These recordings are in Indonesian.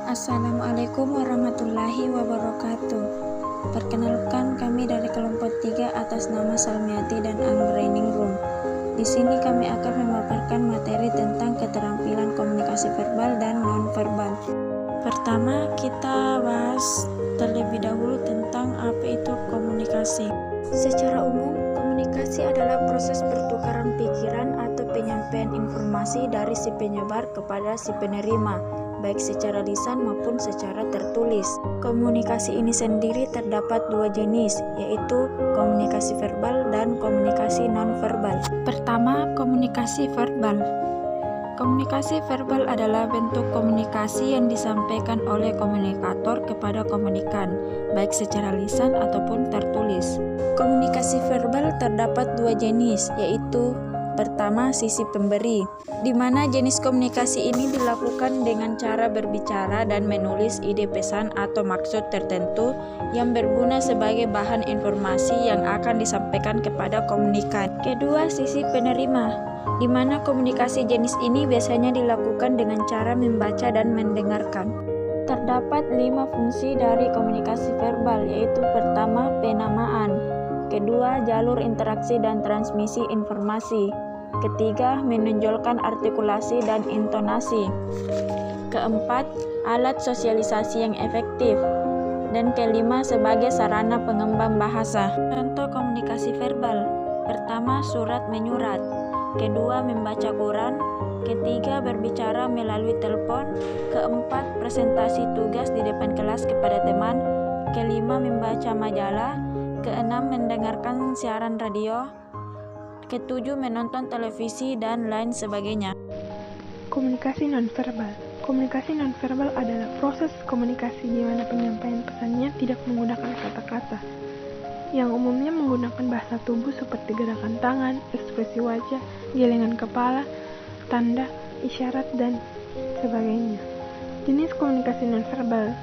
Assalamualaikum warahmatullahi wabarakatuh. Perkenalkan, kami dari kelompok 3 atas nama Salmiati dan Anggraining Room. Di sini kami akan memaparkan materi tentang keterampilan komunikasi verbal dan non-verbal. Pertama, kita bahas terlebih dahulu tentang apa itu komunikasi. Secara umum, komunikasi adalah proses pertukaran pikiran atau penyampaian informasi dari si penyebar kepada si penerima, baik secara lisan maupun secara tertulis. Komunikasi ini sendiri terdapat dua jenis, yaitu komunikasi verbal dan komunikasi non-verbal. Pertama, komunikasi verbal. Komunikasi verbal adalah bentuk komunikasi yang disampaikan oleh komunikator kepada komunikan, baik secara lisan ataupun tertulis. Komunikasi verbal terdapat dua jenis, yaitu pertama, sisi pemberi, di mana jenis komunikasi ini dilakukan dengan cara berbicara dan menulis ide pesan atau maksud tertentu yang berguna sebagai bahan informasi yang akan disampaikan kepada komunikan. Kedua, sisi penerima, di mana komunikasi jenis ini biasanya dilakukan dengan cara membaca dan mendengarkan. Terdapat 5 fungsi dari komunikasi verbal, yaitu pertama, penamaan, kedua, jalur interaksi dan transmisi informasi, ketiga, menonjolkan artikulasi dan intonasi, keempat, alat sosialisasi yang efektif, dan kelima, sebagai sarana pengembang bahasa. Contoh komunikasi verbal: pertama, surat menyurat, kedua, membaca koran, ketiga, berbicara melalui telepon, keempat, presentasi tugas di depan kelas kepada teman, kelima, membaca majalah, keenam, mendengarkan siaran radio, ketujuh, menonton televisi, dan lain sebagainya. Komunikasi nonverbal. Komunikasi nonverbal adalah proses komunikasi di mana penyampaian pesannya tidak menggunakan kata-kata, yang umumnya menggunakan bahasa tubuh seperti gerakan tangan, ekspresi wajah, gelengan kepala, tanda, isyarat, dan sebagainya. Jenis komunikasi nonverbal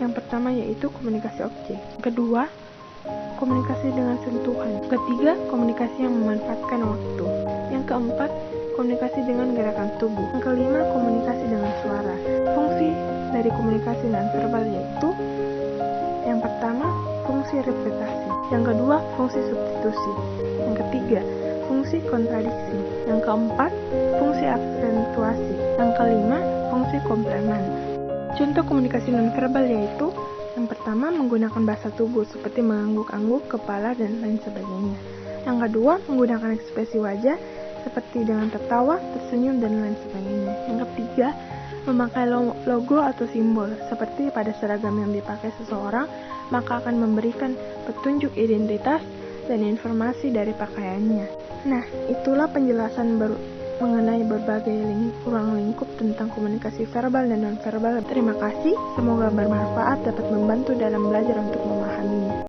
yang pertama yaitu komunikasi objek. Kedua, komunikasi dengan sentuhan. Ketiga, komunikasi yang memanfaatkan waktu. Yang keempat, komunikasi dengan gerakan tubuh. Yang kelima, komunikasi dengan suara. Fungsi dari komunikasi nonverbal yaitu yang pertama, fungsi repetasi. Yang kedua, fungsi substitusi. Yang ketiga, fungsi kontradiksi. Yang keempat, fungsi aksentuasi. Yang kelima, fungsi komplemen. Contoh komunikasi nonverbal yaitu yang pertama, menggunakan bahasa tubuh seperti mengangguk-angguk kepala dan lain sebagainya. Yang kedua, menggunakan ekspresi wajah seperti dengan tertawa, tersenyum, dan lain sebagainya. Yang ketiga, memakai logo atau simbol seperti pada seragam yang dipakai seseorang, maka akan memberikan petunjuk identitas dan informasi dari pakaiannya. Nah, itulah penjelasan mengenai berbagai ruang lingkup tentang komunikasi verbal dan nonverbal. Terima kasih, semoga bermanfaat, dapat membantu dalam belajar untuk memahaminya.